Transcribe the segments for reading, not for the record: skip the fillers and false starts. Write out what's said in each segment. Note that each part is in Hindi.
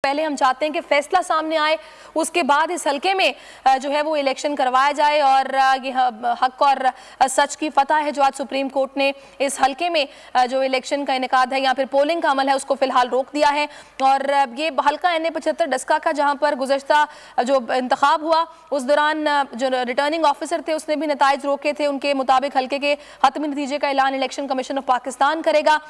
पहले हम चाहते हैं कि फैसला सामने आए, उसके बाद इस हल्के में जो है वो इलेक्शन करवाया जाए और ये हक और सच की फतह है जो आज सुप्रीम कोर्ट ने इस हल्के में जो इलेक्शन का इनेकाद है या फिर पोलिंग का अमल है उसको फिलहाल रोक दिया है। और ये हल्का NA-75 डस्का का जहां पर गुज़श्ता जो इंतखाब हुआ उस दौरान जो रिटर्निंग ऑफिसर थे उसने भी नताइज रोके थे। उनके मुताबिक हल्के के हतमी नतीजे का ऐलान इलेक्शन कमीशन ऑफ पाकिस्तान करेगा,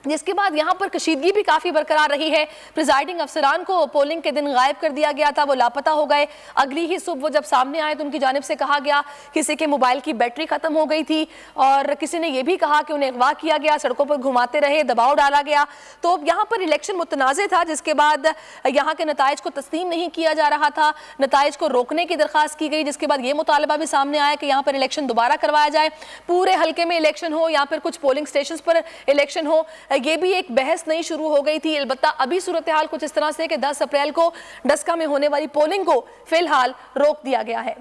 जिसके बाद यहाँ पर कशीदगी भी काफ़ी बरकरार रही है। प्रिजाइडिंग अफसरान को पोलिंग के दिन गायब कर दिया गया था, वो लापता हो गए। अगली ही सुबह वो जब सामने आए तो उनकी जानिब से कहा गया किसी के मोबाइल की बैटरी ख़त्म हो गई थी और किसी ने यह भी कहा कि उन्हें अगवा किया गया, सड़कों पर घुमाते रहे, दबाव डाला गया। तो यहाँ पर इलेक्शन मुतनाज़ था, जिसके बाद यहाँ के नताइज को तस्लीम नहीं किया जा रहा था, नताइज को रोकने की दरख्वास्त की गई, जिसके बाद ये मुतालबा भी सामने आया कि यहाँ पर इलेक्शन दोबारा करवाया जाए, पूरे हल्के में इलेक्शन हो या फिर कुछ पोलिंग स्टेशन पर इलेक्शन हो। ये भी एक बहस नहीं शुरू हो गई थी। अलबत्ता अभी सूरत हाल कुछ इस तरह से कि 10 अप्रैल को डस्का में होने वाली पोलिंग को फिलहाल रोक दिया गया है।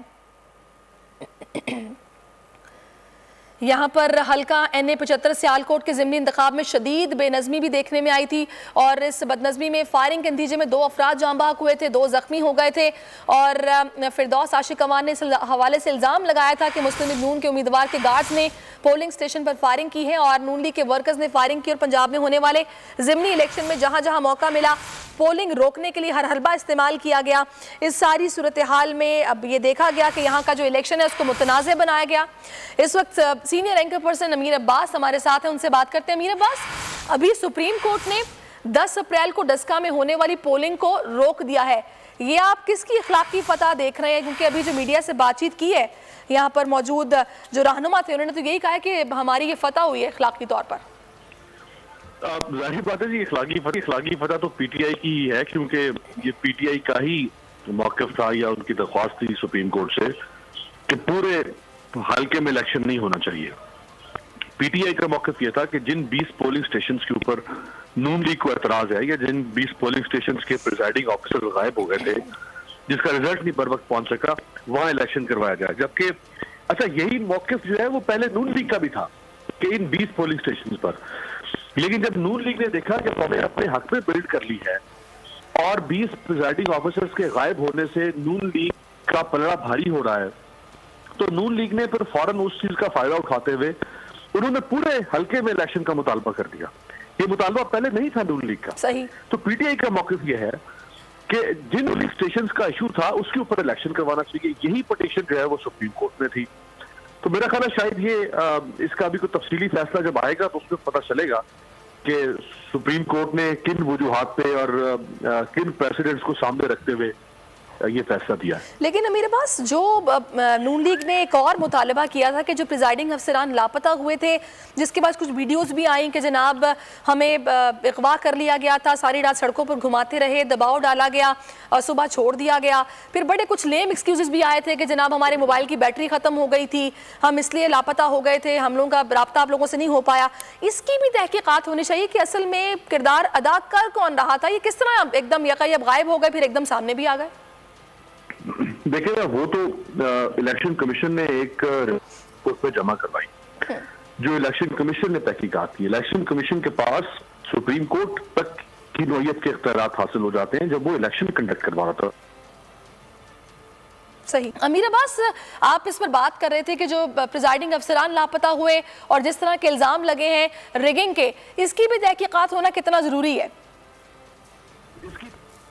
यहाँ पर हल्का NA-75 सियालकोट के ज़िमनी इंतखाब में शदीद बेनज़मी भी देखने में आई थी और इस बदनज़मी में फायरिंग के नतीजे में 2 अफराद जाँ बहक हुए थे, 2 ज़ख्मी हो गए थे। और फिरदौस आशिक अमान ने इस हवाले से इल्ज़ाम लगाया था कि मुस्लिम लीग नून के उम्मीदवार के गार्ड्स ने पोलिंग स्टेशन पर फायरिंग की है और नून लीग के वर्कर्स ने फायरिंग की और पंजाब में होने वाले ज़िमनी इलेक्शन में जहाँ जहाँ मौका मिला पोलिंग रोकने के लिए हर हलबा इस्तेमाल किया गया। इस सारी सूरत हाल में अब ये देखा गया कि यहाँ का जो इलेक्शन है उसको मुतनाज़ बनाया गया। इस वक्त सीनियर एंकर पर्सन अमीर अब्बास हमारे साथ हैं, उनसे बात करते हैं। अमीर अब्बास, अभी सुप्रीम कोर्ट ने 10 अप्रैल को डस्का में होने वाली पोलिंग को रोक दिया है, ये आप किसकी अखलाकी फतह देख रहे हैं? क्योंकि अभी जो मीडिया से बातचीत की है यहाँ पर मौजूद जो रहनुमा थे उन्होंने तो यही कहा है कि हमारी ये फतह हुई है अखलाकी तौर पर। जाहिर बात है जी, इखलाकी फतह तो PTI की ही है, क्योंकि ये PTI का ही मौक़िफ़ था या उनकी दरख्वास्त थी सुप्रीम कोर्ट से कि पूरे हल्के में इलेक्शन नहीं होना चाहिए। PTI का मौक़िफ़ ये था कि जिन 20 पोलिंग स्टेशन के ऊपर नून लीग को एतराज़ है या जिन 20 पोलिंग स्टेशन के प्रिजाइडिंग ऑफिसर गायब हो गए थे, जिसका रिजल्ट नहीं बर वक्त पहुंच सका, वहां इलेक्शन करवाया जाए। जबकि अच्छा, यही मौक़िफ़ जो है वो पहले नून लीग का भी था कि इन 20 पोलिंग स्टेशन पर, लेकिन जब नून लीग ने देखा कि हमने अपने हक में बिल्ड कर ली है और 20 प्रिजाइडिंग ऑफिसर्स के गायब होने से नून लीग का पलड़ा भारी हो रहा है, तो नून लीग ने फिर फौरन उस चीज का फायदा उठाते हुए उन्होंने पूरे हल्के में इलेक्शन का मुतालबा कर दिया। ये मुतालबा पहले नहीं था नून लीग का। सही। तो PTI का मौक़िफ़ ये है कि जिन पोलिंग स्टेशन का इशू था उसके ऊपर इलेक्शन करवाना चाहिए। यही पिटीशन जो है वो सुप्रीम कोर्ट में थी। तो मेरा ख्याल है शायद ये इसका भी कोई तफसीली फैसला जब आएगा तो उसमें पता चलेगा कि सुप्रीम कोर्ट ने किन वजूहात पे और किन प्रेसिडेंट्स को सामने रखते हुए ये फैसला दिया है। लेकिन अमीर अब्बास, जो नून लीग ने एक और मुतालबा किया था कि जो प्रिजाइडिंग अफसरान लापता हुए थे, जिसके बाद कुछ वीडियोस भी आई कि जनाब हमें अगवा कर लिया गया था, सारी रात सड़कों पर घुमाते रहे, दबाव डाला गया और सुबह छोड़ दिया गया। फिर बड़े कुछ लेम एक्सक्यूजेस भी आए थे कि जनाब हमारे मोबाइल की बैटरी ख़त्म हो गई थी, हम इसलिए लापता हो गए थे, हम लोगों का रब्ता आप लोगों से नहीं हो पाया। इसकी भी तहकीकात होनी चाहिए कि असल में किरदार अदा कर कौन रहा था, ये किस तरह एकदम यकायब गायब हो गए फिर एकदम सामने भी आ गए। देखिए, वो तो इलेक्शन कमीशन ने एक रिपोर्ट पे जमा करवाई, जो इलेक्शन कमीशन ने तहकीकात की। इलेक्शन कमीशन के पास सुप्रीम कोर्ट तक की नौयत के इख्तियारात हासिल हो जाते हैं जब वो इलेक्शन कंडक्ट करवा रहा था। सही। अमीर अब्बास, आप इस पर बात कर रहे थे कि जो प्रिजाइडिंग अफसरान लापता हुए और जिस तरह के इल्जाम लगे हैं रिगिंग के, इसकी भी तहकीकात होना कितना जरूरी है?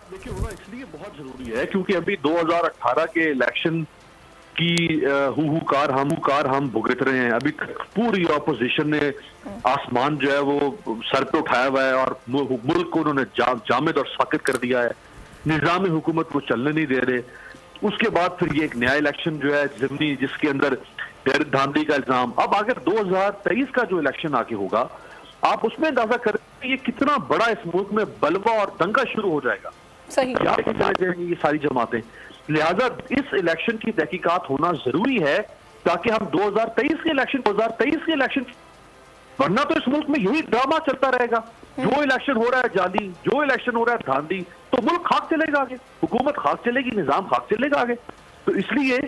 देखिए, होना इसलिए बहुत जरूरी है क्योंकि अभी 2018 के इलेक्शन की हुकार हम भुगत रहे हैं। अभी तक पूरी ऑपोजिशन ने आसमान जो है वो सर पे उठाया हुआ है और मुल्क को उन्होंने जामिद और साकित कर दिया है, निज़ाम हुकूमत को चलने नहीं दे रहे। उसके बाद फिर ये एक नया इलेक्शन जो है ज़िमनी, जिसके अंदर धांधली का इल्जाम। अब अगर 2023 का जो इलेक्शन आगे होगा, आप उसमें अंदाजा करें ये कितना बड़ा इस मुल्क में बलवा और दंगा शुरू हो जाएगा। सही। जाएंगी ये सारी जमातें। लिहाजा इस इलेक्शन की तहकीकात होना जरूरी है ताकि हम 2023 के इलेक्शन, वरना तो इस मुल्क में यही ड्रामा चलता रहेगा। जो इलेक्शन हो रहा है जाली, जो इलेक्शन हो रहा है धांधली, तो मुल्क खाक चलेगा आगे, हुकूमत खाक चलेगी, निजाम खाक चलेगा आगे। तो इसलिए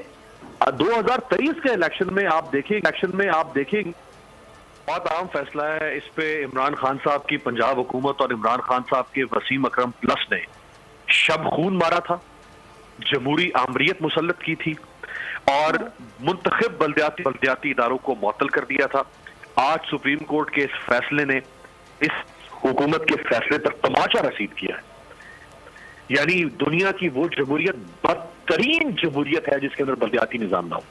2023 के इलेक्शन में आप देखेंगे बहुत अहम फैसला है। इस पे इमरान खान साहब की पंजाब हुकूमत और इमरान खान साहब के वसीम अकरम प्लस ने शब खून मारा था, जमहूरी आमरीत मुसल्लत की थी और मुंतखब बल्दियाती इदारों को मुअत्तल कर दिया था। आज सुप्रीम कोर्ट के इस फैसले ने इस हुकूमत के फैसले पर तमाचा रसीद किया है। यानी दुनिया की वो जमहूरियत बदतरीन जमहूरियत है जिसके अंदर बल्दियाती निजाम ना हो,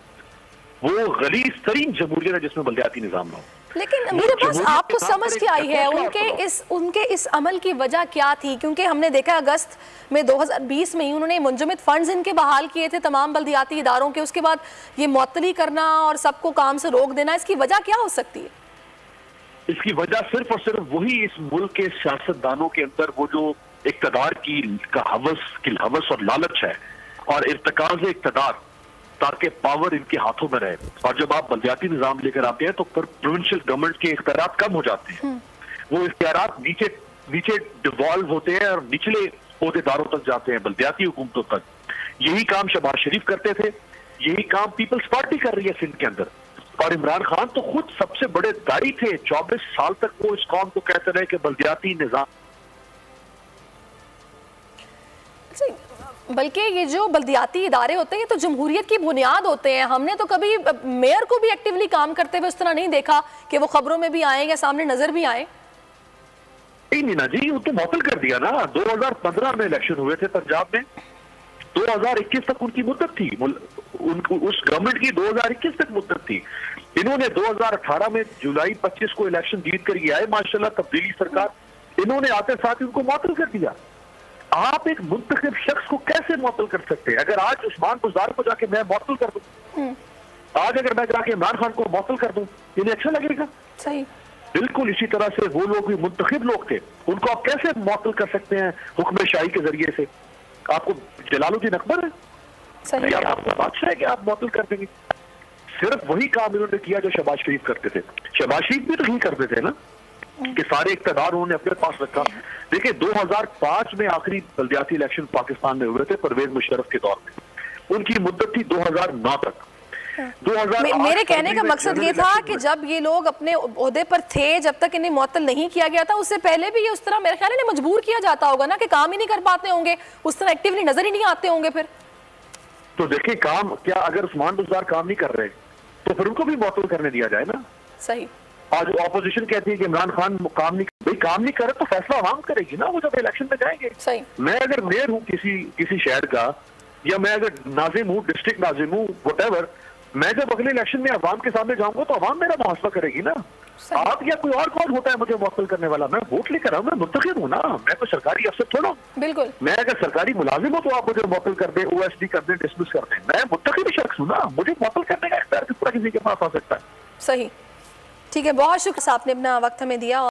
वो गलीज तरीन जमहूरियत है जिसमें बल्दियाती निजाम ना हो। लेकिन मेरे पास आपको समझ क्या आई है उनके इस अमल की वजह क्या थी? क्योंकि हमने देखा अगस्त में 2020 में ही उन्होंने मुंजमद फंड्स इनके बहाल किए थे तमाम बल्दियाती इदारों के, उसके बाद ये मुअत्तली करना और सबको काम से रोक देना, इसकी वजह क्या हो सकती है? इसकी वजह सिर्फ और सिर्फ वही इस मुल्क के सियासतदानों के अंदर वो जो इक़्तिदार की हवस और लालच है और इर्तिकाज़ इक़्तिदार, ताकि पावर इनके हाथों में रहे। और जब आप बल्दियाती निजाम लेकर आते हैं तो फिर प्रोविंशियल गवर्नमेंट के इख्तियारात कम हो जाते हैं, वो इख्तियारात नीचे डिवॉल्व होते हैं और निचले ओहदेदारों तक जाते हैं, बल्दियाती हुकूमतों तक। यही काम शहबाज शरीफ करते थे, यही काम पीपल्स पार्टी कर रही है सिंध के अंदर। और इमरान खान तो खुद सबसे बड़े दाई थे, 24 साल तक वो इस कौम को कहते रहे कि बल्दियाती निजाम, बल्कि ये जो बल्दियाती इदारे होते हैं ये तो जमहूरियत की बुनियाद होते हैं। हमने तो कभी मेयर को भी एक्टिवली काम करते हुए उस तरह नहीं देखा कि वो खबरों में भी आए या सामने नजर भी आए। नहीं ना जी, वो तो मुअत्तल कर दिया ना। 2015 में इलेक्शन हुए थे पंजाब में, 2021 तक उनकी मुद्दत थी, उस गवर्नमेंट की 2021 तक मुद्दत थी। इन्होंने 2018 में जुलाई 25 को इलेक्शन जीत कर आए माशाल्लाह, तब्दीली सरकार, इन्होंने आते साथ ही उनको मुअत्तल कर दिया। आप एक मुंतखब शख्स को कैसे मुअत्तल कर सकते हैं? अगर आज उस्मान बुज़दार को जाके मैं मुअत्तल कर दूं, आज अगर मैं जाके इमरान खान को मुअत्तल कर दूं, इन्हें अच्छा लगेगा? सही। बिल्कुल इसी तरह से वो लोग भी मुंतखब लोग थे, उनको आप कैसे मुअत्तल कर सकते हैं हुक्म शाही के जरिए से? आपको जलालुद्दीन अकबर है, सही। आपका बादशाह है कि आप मुअत्तल कर देंगे? सिर्फ वही काम इन्होंने किया जो शहबाज शरीफ करते थे। शहबाज शरीफ भी तो नहीं करते थे ना, कि सारे इक़्तिदार उन्होंने अपने पास रखा। देखिए 2005 में आखिरी बल्दियाती इलेक्शन पाकिस्तान में हुए थे परवेज मुशर्रफ के दौर में, उनकी मुद्दत थी 2009 तक। 2008 मेरे कहने का मकसद ये था कि जब ये लोग अपने ओहदे पर थे, जब तक इन्हें मुअत्तल नहीं किया गया था, उससे पहले भी ये उस तरह मेरे ख्याल में मजबूर किया जाता होगा ना, कि काम ही नहीं कर पाते होंगे, उस तरह एक्टिवली नजर ही नहीं आते होंगे। फिर तो देखिए काम क्या, अगर उस्मान बुज़दार काम नहीं कर रहे तो फिर उनको भी मुअत्तल करने दिया जाए ना। सही। आज ऑपोजिशन कहती है कि इमरान खान काम नहीं करे तो फैसला आवाम करेगी ना, वो जब इलेक्शन में जाएंगे। सही। मैं अगर मेयर हूँ किसी शहर का, या मैं अगर नाजिम हूँ, डिस्ट्रिक्ट नाजिम हूँ, व्हाटएवर, मैं जब अगले इलेक्शन में अवाम के सामने जाऊंगा तो अवाम मेरा मुहासबा करेगी ना। आप या कोई और कौन होता है मुझे मुअत्तल करने वाला? मैं वोट लेकर आऊँ, मैं मुंतखब हूँ ना, मैं तो सरकारी अफसर थोड़ा हूँ। बिल्कुल। मैं अगर सरकारी मुलाजिम हूँ तो आप मुझे मुअत्तल कर दें, OSD कर दें, डिसमिस कर दें, मैं मुंतखब शख्स हूँ ना, मुझे मुअत्तल करने का इख्तियार किस तरह किसी के पास आ सकता है? सही। ठीक है, बहुत शुक्रिया, आपने अपना वक्त हमें दिया।